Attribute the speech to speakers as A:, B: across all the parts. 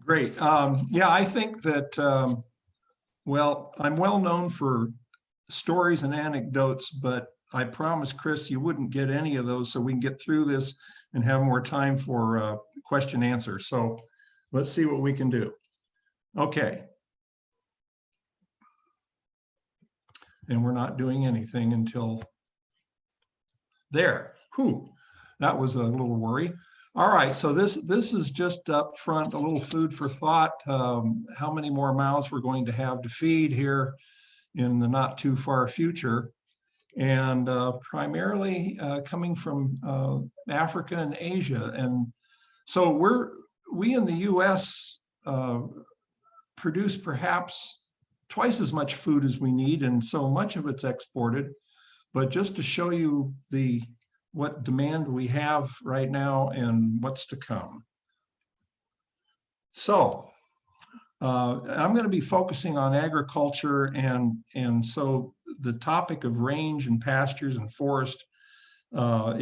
A: Great. Yeah, I think that, well, I'm well known for stories and anecdotes, but I promised Chris you wouldn't get any of those, so we can get through this and have more time for question answer. So let's see what we can do. Okay. And we're not doing anything until there. Whew, that was a little worry. All right, so this is just up front, a little food for thought. How many more mouths we're going to have to feed here in the not too far future, and primarily coming from Africa and Asia. And so we in the US produce perhaps twice as much food as we need, and so much of it's exported. But just to show you what demand we have right now and what's to come. So I'm going to be focusing on agriculture, and so the topic of range and pastures and forest are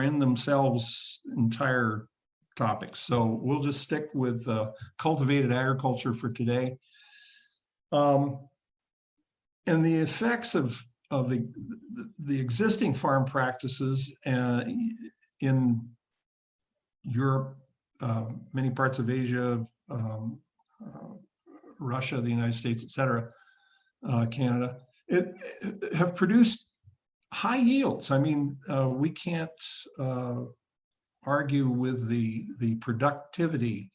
A: in themselves entire topics. So we'll just stick with cultivated agriculture for today. And the effects of the existing farm practices in Europe, many parts of Asia, Russia, the United States, et cetera, Canada, it have produced high yields. I mean, we can't argue with the productivity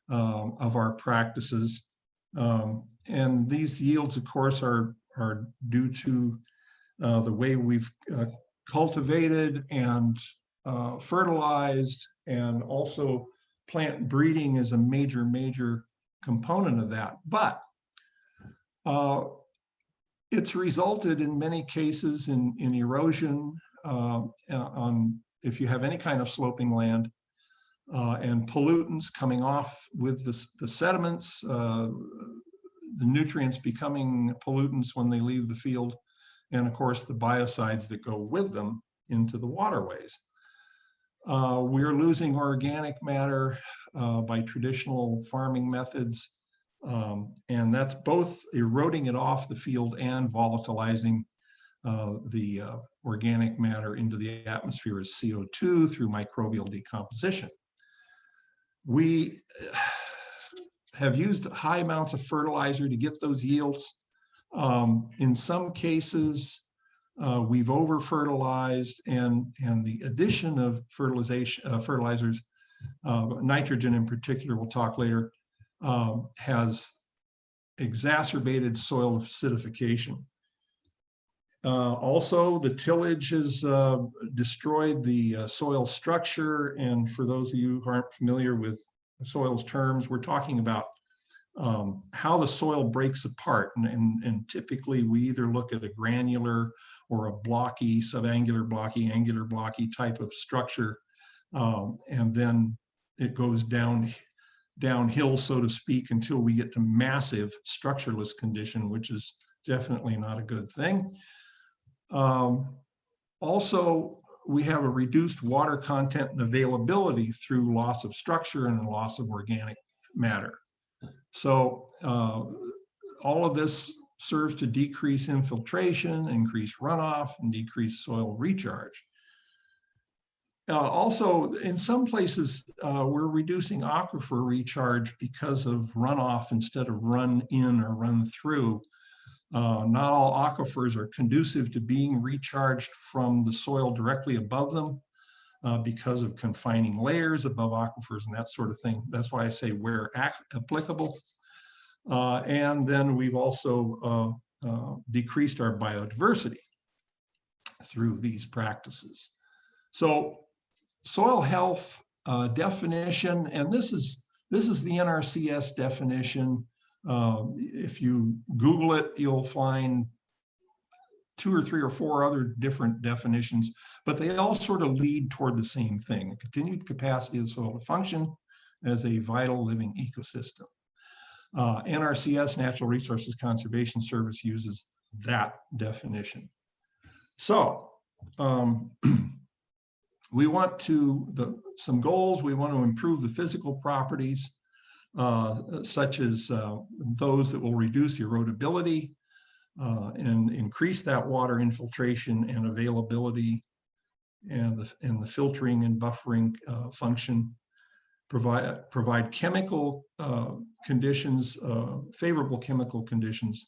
A: of our practices. And these yields, of course, are due to the way we've cultivated and fertilized, and also plant breeding is a major component of that. But it's resulted in many cases in erosion if you have any kind of sloping land, and pollutants coming off with the sediments, the nutrients becoming pollutants when they leave the field, and of course the biocides that go with them into the waterways. We're losing organic matter by traditional farming methods, and that's both eroding it off the field and volatilizing the organic matter into the atmosphere as CO2 through microbial decomposition. We have used high amounts of fertilizer to get those yields. In some cases, we've over-fertilized, and the addition of fertilizers, nitrogen in particular, we'll talk later, has exacerbated soil acidification. Also, the tillage has destroyed the soil structure, and for those of you who aren't familiar with soil's terms, we're talking about how the soil breaks apart, and typically we either look at a granular or a blocky, subangular blocky, angular blocky type of structure, and then it goes downhill, so to speak, until we get to massive structureless condition, which is definitely not a good thing. Also, we have a reduced water content and availability through loss of structure and loss of organic matter. So all of this serves to decrease infiltration, increase runoff, and decrease soil recharge. Also, in some places, we're reducing aquifer recharge because of runoff instead of run in or run through. Not all aquifers are conducive to being recharged from the soil directly above them because of confining layers above aquifers and that sort of thing. That's why I say where applicable. And then we've also decreased our biodiversity through these practices. So soil health definition, and this is the NRCS definition. If you Google it, you'll find 2 or 3 or 4 other different definitions, but they all sort of lead toward the same thing: a continued capacity of the soil to function as a vital living ecosystem. NRCS, Natural Resources Conservation Service, uses that definition. So we want some goals. We want to improve the physical properties such as those that will reduce erodibility and increase that water infiltration and availability and the filtering and buffering function. Provide chemical conditions, favorable chemical conditions.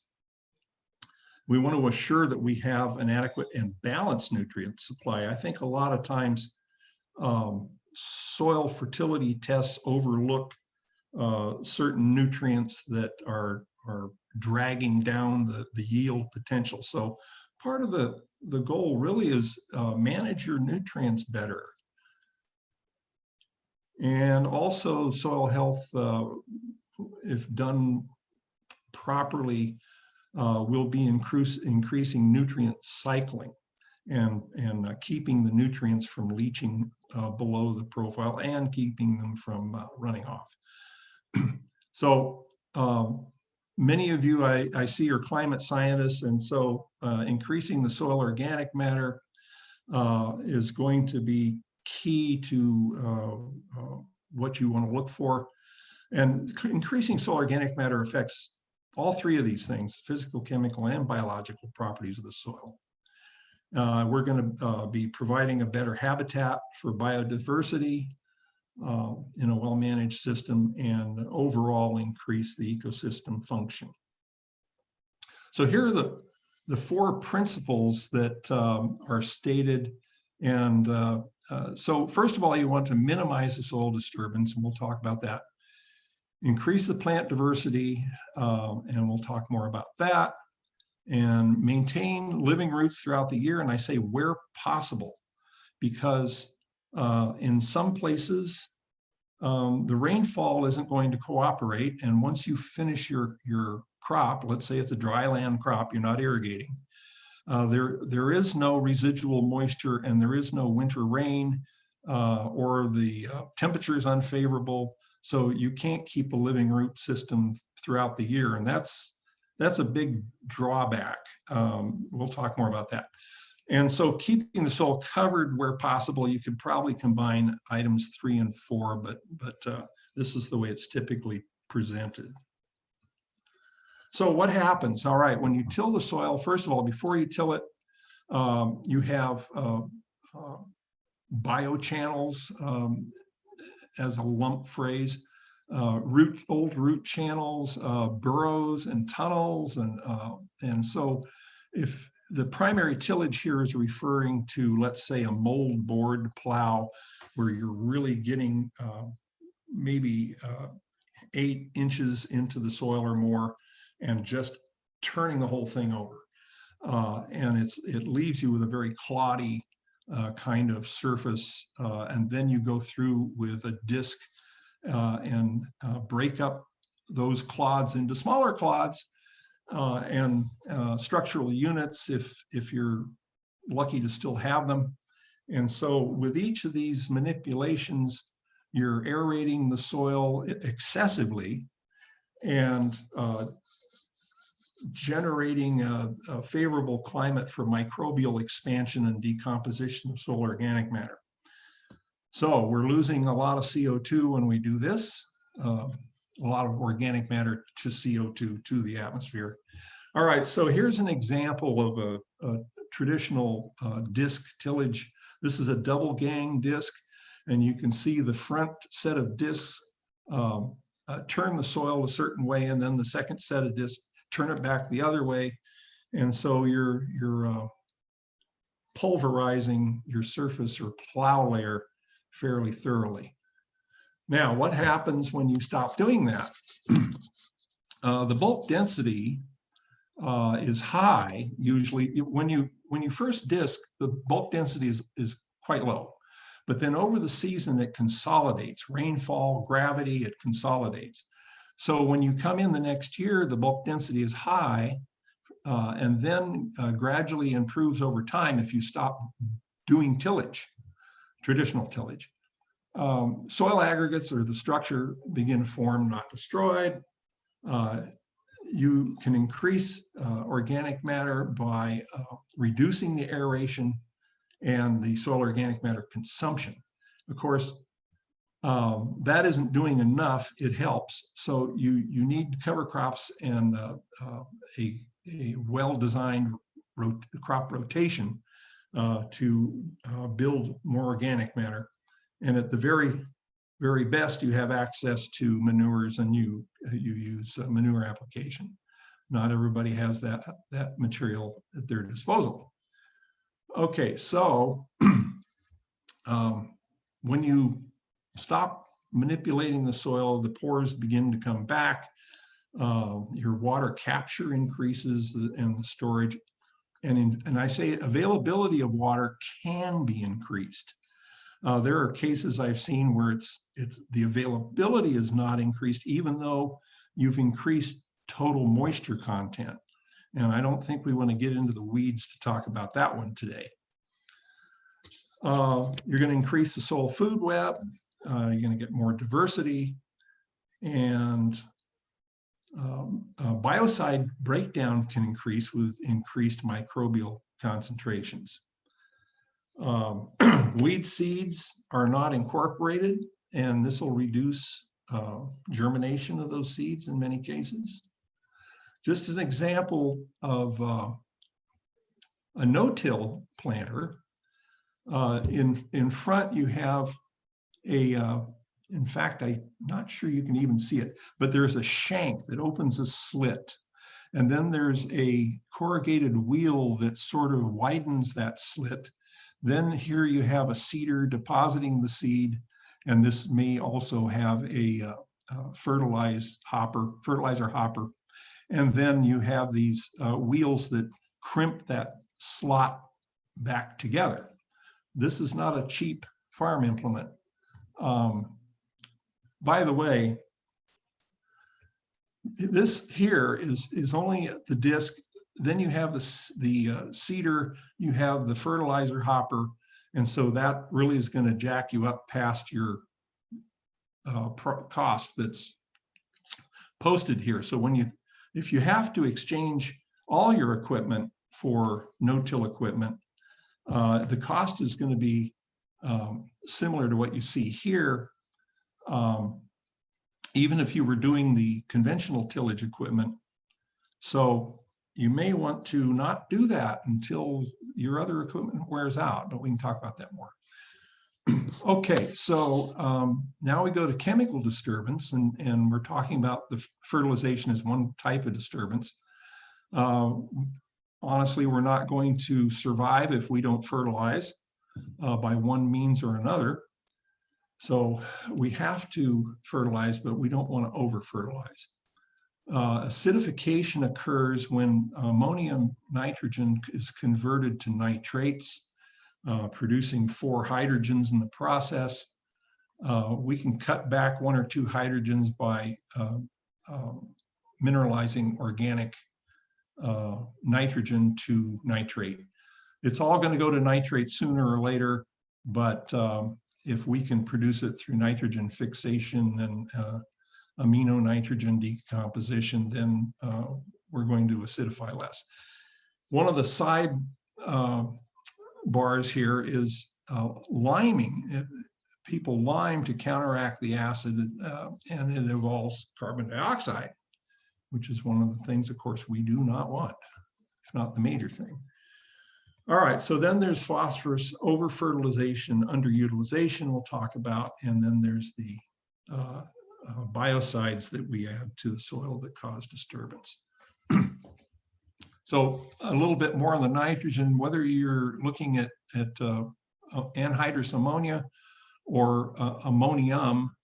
A: We want to assure that we have an adequate and balanced nutrient supply. I think a lot of times soil fertility tests overlook certain nutrients that are dragging down the yield potential. So part of the goal really is manage your nutrients better. And also soil health, if done properly, will be increasing nutrient cycling and keeping the nutrients from leaching below the profile and keeping them from running off. So many of you I see are climate scientists, and so increasing the soil organic matter is going to be key to what you want to look for. And increasing soil organic matter affects all three of these things: physical, chemical, and biological properties of the soil. We're going to be providing a better habitat for biodiversity in a well-managed system, and overall increase the ecosystem function. So here are the four principles that are stated. And so first of all, you want to minimize the soil disturbance, and we'll talk about that. Increase the plant diversity, and we'll talk more about that. And maintain living roots throughout the year, and I say where possible, because in some places the rainfall isn't going to cooperate, and once you finish your crop, let's say it's a dry land crop, you're not irrigating, there is no residual moisture, and there is no winter rain, or the temperature is unfavorable, so you can't keep a living root system throughout the year, and that's a big drawback. We'll talk more about that. And so keeping the soil covered where possible, you could probably combine items 3 and 4, but this is the way it's typically presented. So what happens? All right, when you till the soil, first of all, before you till it, you have biochannels as a lump phrase. Old root channels, burrows and tunnels, and so if the primary tillage here is referring to, let's say, a mold board plow, where you're really getting maybe 8 inches into the soil or more, and just turning the whole thing over, and it leaves you with a very cloddy kind of surface, and then you go through with a disc and break up those clods into smaller clods and structural units if you're lucky to still have them. And so with each of these manipulations, you're aerating the soil excessively and generating a favorable climate for microbial expansion and decomposition of soil organic matter. So we're losing a lot of CO2 when we do this, a lot of organic matter to CO2 to the atmosphere. All right, so here's an example of a traditional disc tillage. This is a double gang disc, and you can see the front set of discs turn the soil a certain way, and then the second set of discs turn it back the other way. And so you're pulverizing your surface or plow layer fairly thoroughly. Now, what happens when you stop doing that? The bulk density is high. Usually, when you first disc, the bulk density is quite low, but then over the season it consolidates. Rainfall, gravity, it consolidates. So when you come in the next year, the bulk density is high, and then gradually improves over time if you stop doing tillage. Traditional tillage. Soil aggregates or the structure begin to form, not destroyed. You can increase organic matter by reducing the aeration and the soil organic matter consumption. Of course, that isn't doing enough. It helps. So you need cover crops and a well-designed crop rotation to build more organic matter. And at the very best, you have access to manures, and you use manure application. Not everybody has that material at their disposal. Okay, so when you stop manipulating the soil, the pores begin to come back. Your water capture increases and the storage. And I say availability of water can be increased. There are cases I've seen where it's the availability is not increased, even though you've increased total moisture content. And I don't think we want to get into the weeds to talk about that one today. You're going to increase the soil food web. You're going to get more diversity, and biocide breakdown can increase with increased microbial concentrations. Weed seeds are not incorporated, and this will reduce germination of those seeds in many cases. Just an example of a no-till planter. In front you have in fact, I'm not sure you can even see it, but there's a shank that opens a slit. And then there's a corrugated wheel that sort of widens that slit. Then here you have a seeder depositing the seed, and this may also have a fertilizer hopper. And then you have these wheels that crimp that slot back together. This is not a cheap farm implement. By the way, this here is only the disc. Then you have the seeder, you have the fertilizer hopper, and so that really is going to jack you up past your cost that's posted here. So if you have to exchange all your equipment for no-till equipment, the cost is going to be similar to what you see here. Even if you were doing the conventional tillage equipment. So you may want to not do that until your other equipment wears out, but we can talk about that more. Okay, so now we go to chemical disturbance, and we're talking about the fertilization as one type of disturbance. Honestly, we're not going to survive if we don't fertilize by one means or another. So we have to fertilize, but we don't want to over-fertilize. Acidification occurs when ammonium nitrogen is converted to nitrates, producing 4 hydrogens in the process. We can cut back 1 or 2 hydrogens by mineralizing organic nitrogen to nitrate. It's all going to go to nitrate sooner or later, but if we can produce it through nitrogen fixation and amino nitrogen decomposition, then we're going to acidify less. One of the side bars here is liming. People lime to counteract the acid, and it involves carbon dioxide, which is one of the things, of course, we do not want, if not the major thing. All right, so then there's phosphorus over-fertilization, underutilization we'll talk about, and then there's the biocides that we add to the soil that cause disturbance. So a little bit more on the nitrogen, whether you're looking at anhydrous ammonia or ammonium,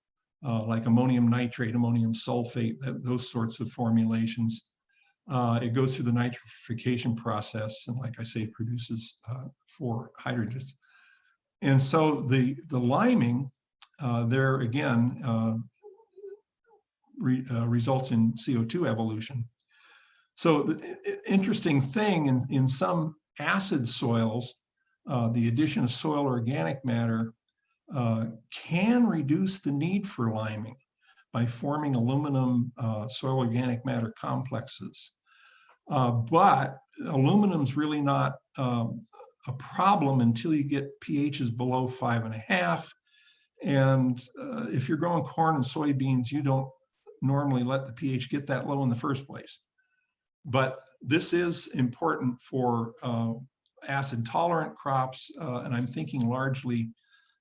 A: like ammonium nitrate, ammonium sulfate, those sorts of formulations. It goes through the nitrification process, and like I say, produces 4 hydrogens. And so the liming there again results in CO2 evolution. So the interesting thing in some acid soils, the addition of soil organic matter can reduce the need for liming by forming aluminum soil organic matter complexes. But aluminum's really not a problem until you get pHs below 5.5, And if you're growing corn and soybeans, you don't normally let the pH get that low in the first place. But this is important for acid tolerant crops, and I'm thinking largely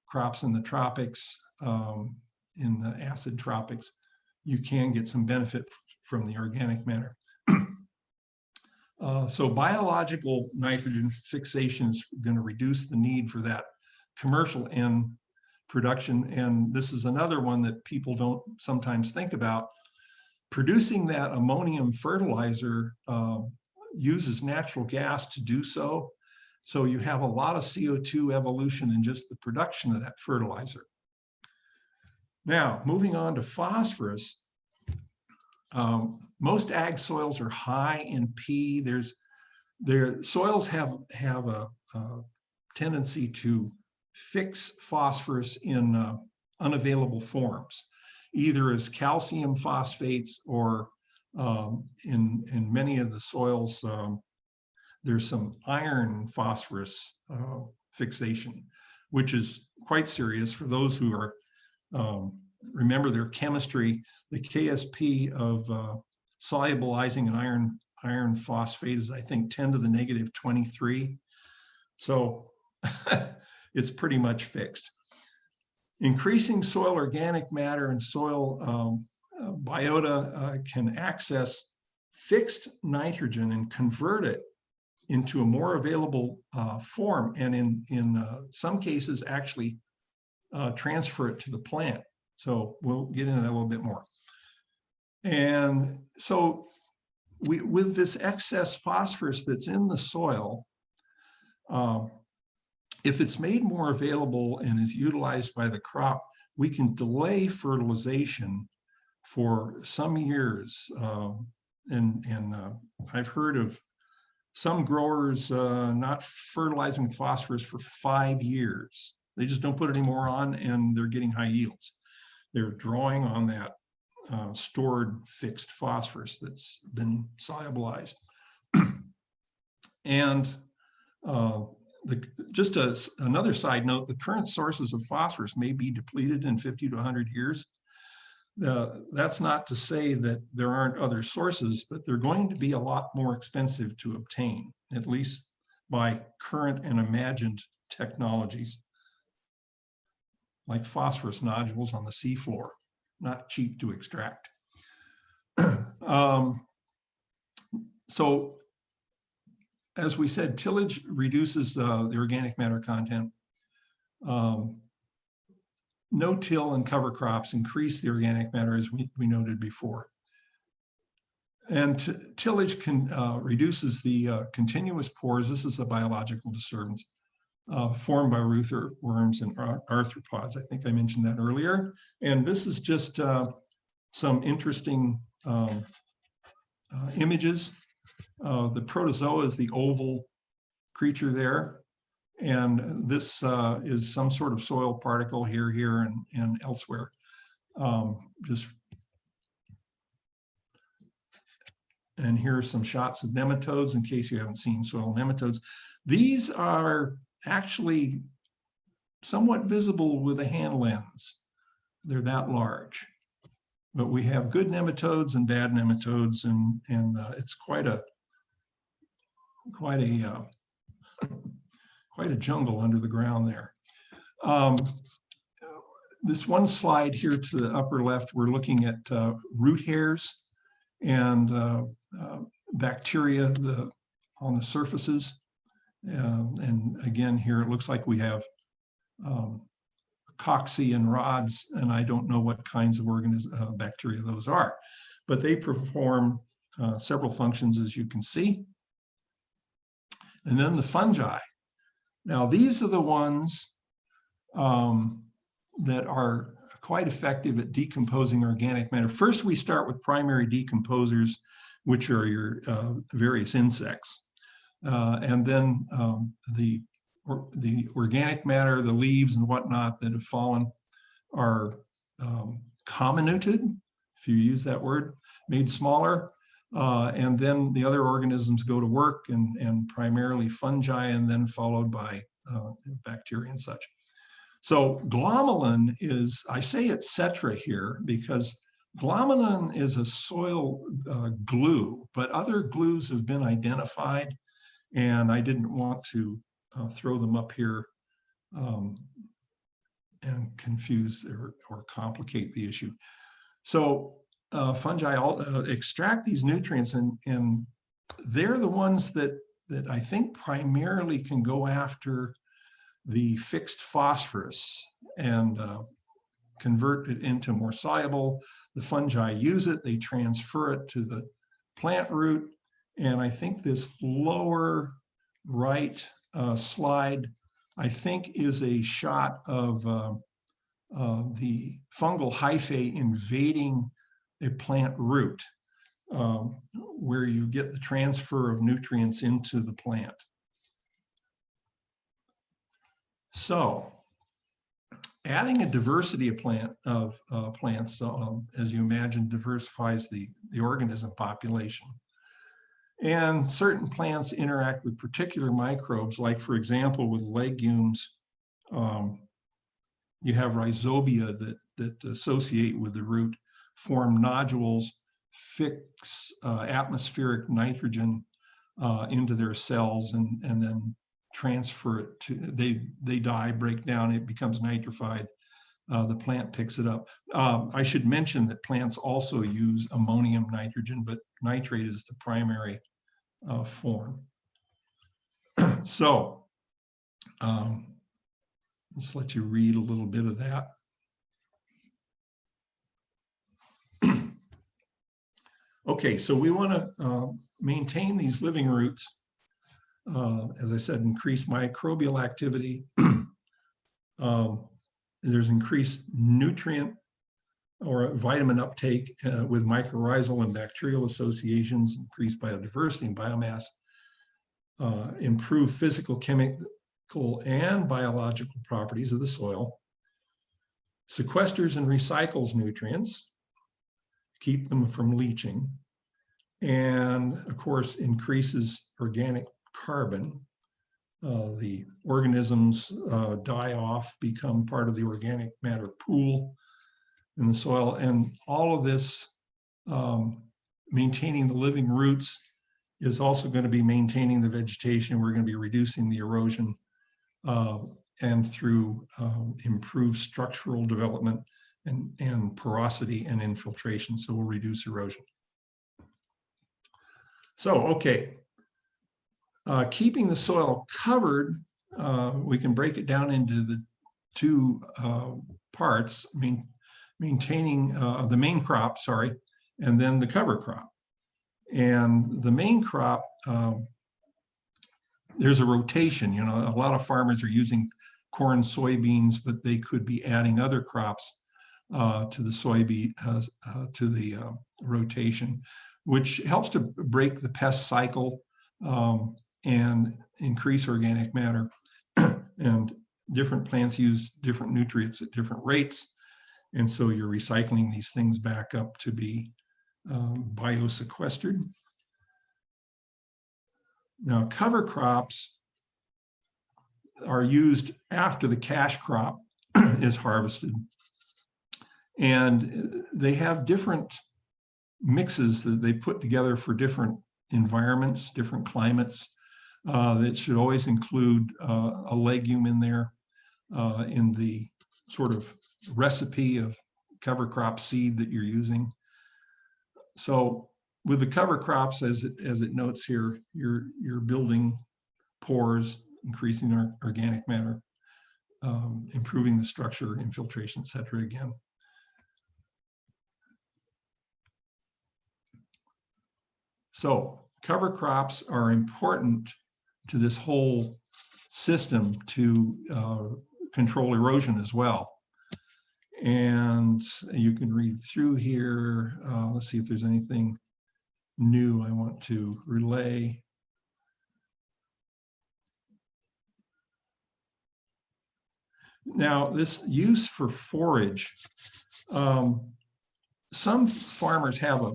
A: crops in the tropics, in the acid tropics. You can get some benefit from the organic matter. So biological nitrogen fixation is going to reduce the need for that commercial end production. And this is another one that people don't sometimes think about. Producing that ammonium fertilizer uses natural gas to do so. So you have a lot of CO2 evolution in just the production of that fertilizer. Now, moving on to phosphorus. Most ag soils are high in P. Their soils have a tendency to fix phosphorus in unavailable forms, either as calcium phosphates or in many of the soils, there's some iron phosphorus fixation, which is quite serious for those who are, remember their chemistry. The KSP of solubilizing an iron phosphate is, I think, 10 to the negative 23. So it's pretty much fixed. Increasing soil organic matter and soil biota can access fixed nitrogen and convert it into a more available form, and in some cases actually transfer it to the plant. So we'll get into that a little bit more. And so with this excess phosphorus that's in the soil, if it's made more available and is utilized by the crop, we can delay fertilization for some years. I've heard of some growers not fertilizing with phosphorus for 5 years. They just don't put any more on and they're getting high yields. They're drawing on that stored fixed phosphorus that's been solubilized. And just another side note, the current sources of phosphorus may be depleted in 50 to 100 years. That's not to say that there aren't other sources, but they're going to be a lot more expensive to obtain, at least by current and imagined technologies, like phosphorus nodules on the seafloor, not cheap to extract. So, as we said, tillage reduces the organic matter content. No-till and cover crops increase the organic matter, as we noted before. And tillage reduces the continuous pores. This is a biological disturbance formed by root worms and arthropods. I think I mentioned that earlier. And this is just some interesting images. The protozoa is the oval creature there. And this is some sort of soil particle here, and elsewhere. And here are some shots of nematodes in case you haven't seen soil nematodes. These are actually somewhat visible with a hand lens. They're that large. But we have good nematodes and bad nematodes, and it's quite a jungle under the ground there. This one slide here to the upper left, we're looking at root hairs and bacteria on the surfaces. And again, here it looks like we have cocci and rods, and I don't know what kinds of bacteria those are, but they perform several functions, as you can see. And then the fungi. Now, these are the ones that are quite effective at decomposing organic matter. First, we start with primary decomposers, which are your various insects. And then the organic matter, the leaves and whatnot that have fallen are comminuted, if you use that word, made smaller. And then the other organisms go to work, and primarily fungi, and then followed by bacteria and such. So glomalin is, I say it's cetra here because glomalin is a soil glue, but other glues have been identified, and I didn't want to throw them up here and confuse or complicate the issue. So fungi extract these nutrients, and they're the ones that I think primarily can go after the fixed phosphorus and convert it into more soluble. The fungi use it, they transfer it to the plant root. And I think this lower right slide, I think, is a shot of the fungal hyphae invading a plant root, where you get the transfer of nutrients into the plant. So adding a diversity of plants, as you imagine, diversifies the organism population. And certain plants interact with particular microbes, like, for example, with legumes, you have rhizobia that associate with the root, form nodules, fix atmospheric nitrogen into their cells, and then transfer it to, they die, break down, it becomes nitrified. The plant picks it up. I should mention that plants also use ammonium nitrogen, but nitrate is the primary form. So let's let you read a little bit of that. Okay, so we want to maintain these living roots. As I said, increase microbial activity. There's increased nutrient or vitamin uptake with mycorrhizal and bacterial associations, increased biodiversity and biomass, improve physical, chemical, and biological properties of the soil, sequesters and recycles nutrients, keep them from leaching, and of course increases organic carbon. The organisms die off, become part of the organic matter pool in the soil, and all of this maintaining the living roots is also going to be maintaining the vegetation. We're going to be reducing the erosion and through improved structural development and porosity and infiltration, so we'll reduce erosion. So, okay. Keeping the soil covered, we can break it down into the two parts, maintaining the main crop, sorry, and then the cover crop. And the main crop, there's a rotation. You know, a lot of farmers are using corn, soybeans, but they could be adding other crops to the soybean, to the rotation, which helps to break the pest cycle and increase organic matter. And different plants use different nutrients at different rates. And so you're recycling these things back up to be biosequestered. Now, cover crops are used after the cash crop is harvested. And they have different mixes that they put together for different environments, different climates. That should always include a legume in there in the sort of recipe of cover crop seed that you're using. So with the cover crops, as it notes here, you're building pores, increasing our organic matter, improving the structure, infiltration, et cetera again. So cover crops are important to this whole system to control erosion as well. And you can read through here. Let's see if there's anything new I want to relay. Now, this use for forage, some farmers have a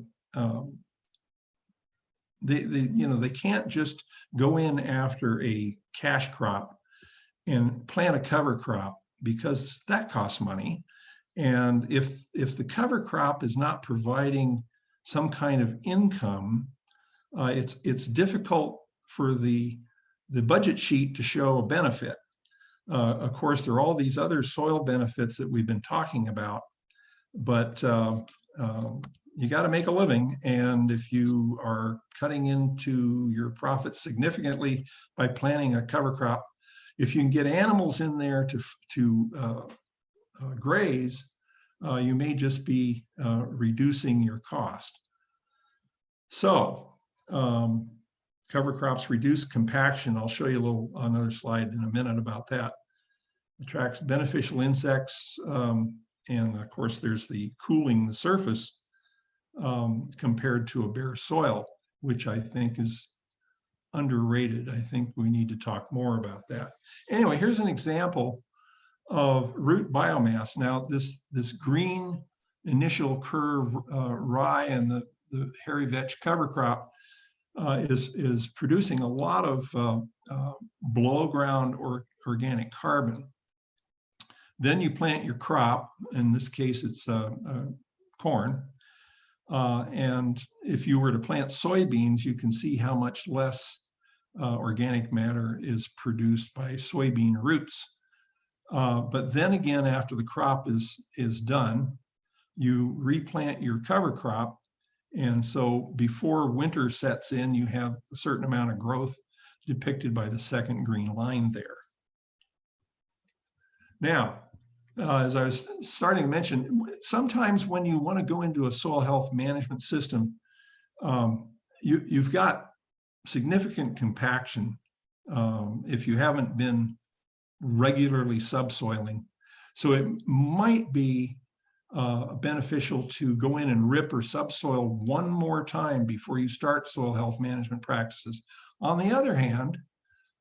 A: they can't just go in after a cash crop and plant a cover crop because that costs money. And if the cover crop is not providing some kind of income, it's difficult for the budget sheet to show a benefit. Of course, there are all these other soil benefits that we've been talking about, but you got to make a living. And if you are cutting into your profits significantly by planting a cover crop, if you can get animals in there to graze, you may just be reducing your cost. So cover crops reduce compaction. I'll show you another slide in a minute about that. Attracts beneficial insects, and of course there's the cooling the surface compared to a bare soil, which I think is underrated. I think we need to talk more about that. Anyway, here's an example of root biomass. Now this green initial curve rye and the hairy vetch cover crop is producing a lot of below ground or organic carbon. Then you plant your crop. In this case, it's corn. And if you were to plant soybeans, you can see how much less organic matter is produced by soybean roots. But then again, after the crop is done, you replant your cover crop. And so before winter sets in, you have a certain amount of growth depicted by the second green line there. Now, as I was starting to mention, sometimes when you want to go into a soil health management system, you've got significant compaction if you haven't been regularly subsoiling. So it might be beneficial to go in and rip or subsoil one more time before you start soil health management practices. On the other hand,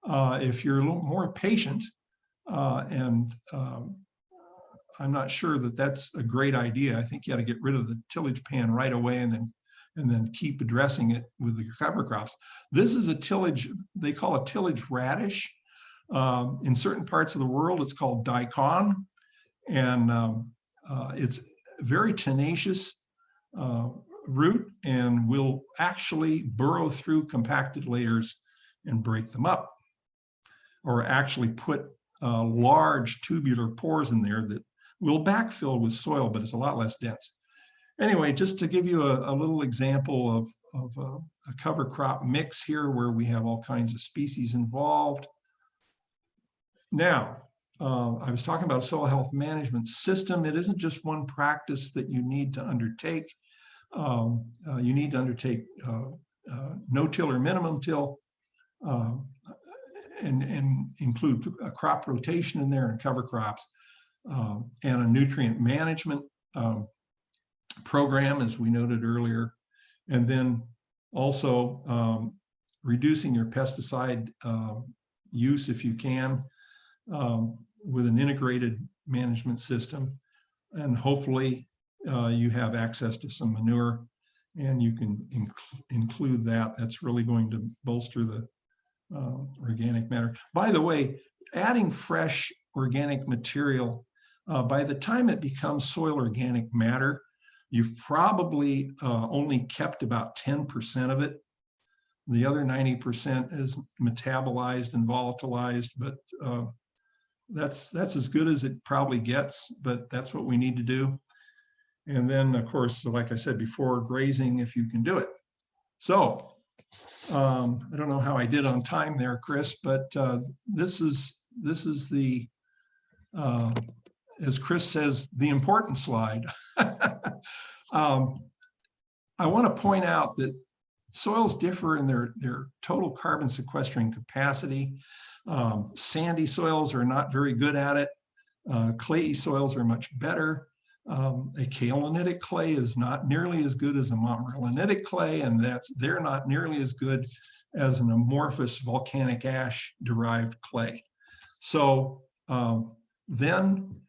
A: if you're a little more patient, and I'm not sure that that's a great idea. I think you got to get rid of the tillage pan right away and then keep addressing it with your cover crops. This is a tillage, they call a tillage radish. In certain parts of the world, it's called daikon, and it's very tenacious root and will actually burrow through compacted layers and break them up, or actually put large tubular pores in there that will backfill with soil, but it's a lot less dense. Anyway, just to give you a little example of a cover crop mix here where we have all kinds of species involved. Now, I was talking about a soil health management system. It isn't just one practice that you need to undertake. You need to undertake no-till or minimum till, and include a crop rotation in there and cover crops, and a nutrient management program, as we noted earlier, and then also reducing your pesticide use if you can, with an integrated management system. And hopefully you have access to some manure and you can include that. That's really going to bolster the organic matter. By the way, adding fresh organic material, by the time it becomes soil organic matter, you've probably only kept about 10% of it. The other 90% is metabolized and volatilized, but that's as good as it probably gets, but that's what we need to do. And then, of course, like I said before, grazing if you can do it. So I don't know how I did on time there, Chris, but this is the, as Chris says, the important slide. I want to point out that soils differ in their total carbon sequestering capacity. Sandy soils are not very good at it. Clayey soils are much better. A kaolinitic clay is not nearly as good as a montmorillonitic clay, and they're not nearly as good as an amorphous volcanic ash derived clay. So then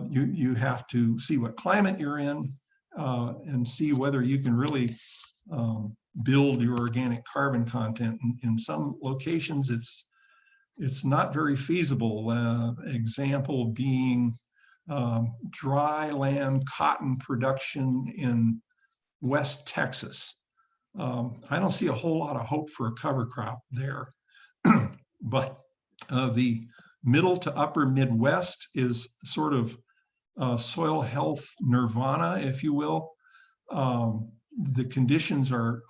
A: you have to see what climate you're in and see whether you can really build your organic carbon content. In some locations, it's it's not very feasible. Example being dry land cotton production in West Texas. I don't see a whole lot of hope for a cover crop there. But the middle to upper Midwest is sort of soil health nirvana, if you will. The conditions are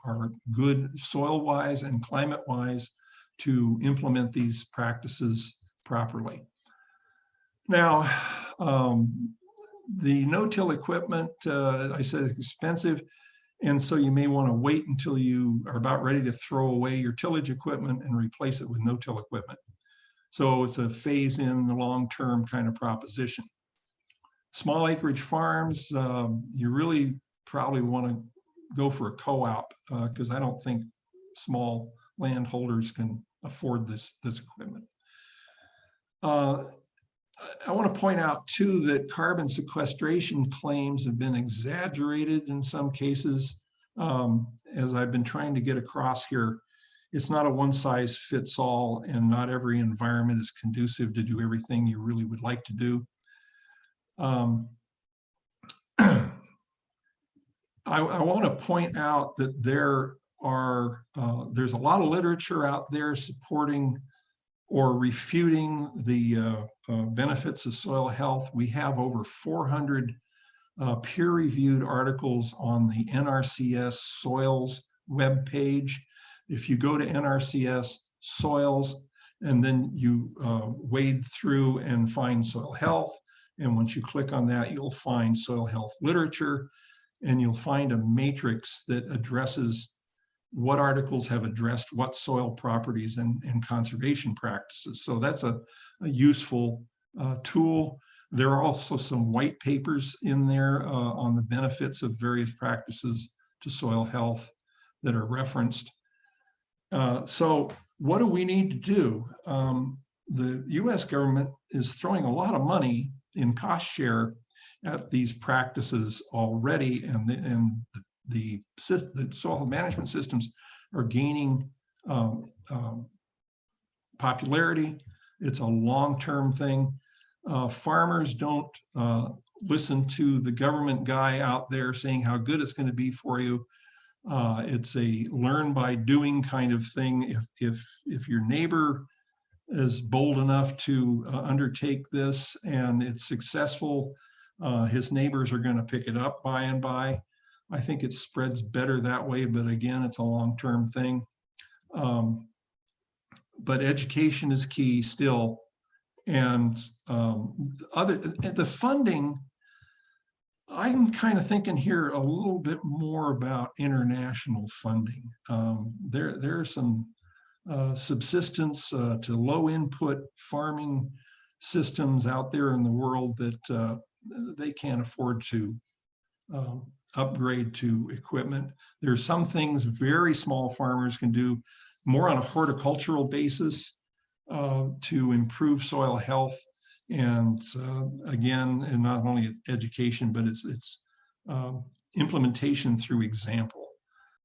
A: good soil-wise and climate-wise to implement these practices properly. Now, the no-till equipment, I said, is expensive. And so you may want to wait until you are about ready to throw away your tillage equipment and replace it with no-till equipment. So it's a phase-in, long-term kind of proposition. Small acreage farms, you really probably want to go for a co-op because I don't think small landholders can afford this equipment. I want to point out too that carbon sequestration claims have been exaggerated in some cases. As I've been trying to get across here, it's not a one size fits all, and not every environment is conducive to do everything you really would like to do. I want to point out that there's a lot of literature out there supporting or refuting the benefits of soil health. We have over 400 peer-reviewed articles on the NRCS Soils webpage. If you go to NRCS Soils and then you wade through and find soil health, and once you click on that, you'll find soil health literature, and you'll find a matrix that addresses what articles have addressed what soil properties and conservation practices. So that's a useful tool. There are also some white papers in there on the benefits of various practices to soil health that are referenced. So what do we need to do? The US government is throwing a lot of money in cost share at these practices already, and the soil management systems are gaining popularity. It's a long-term thing. Farmers don't listen to the government guy out there saying how good it's going to be for you. It's a learn by doing kind of thing. If your neighbor is bold enough to undertake this and it's successful, his neighbors are going to pick it up by and by. I think it spreads better that way, but again, it's a long-term thing. But education is key still. And the funding, I'm kind of thinking here a little bit more about international funding. There are some subsistence to low input farming systems out there in the world that they can't afford to upgrade to equipment. There are some things very small farmers can do more on a horticultural basis to improve soil health. And again, and not only education, but it's implementation through example.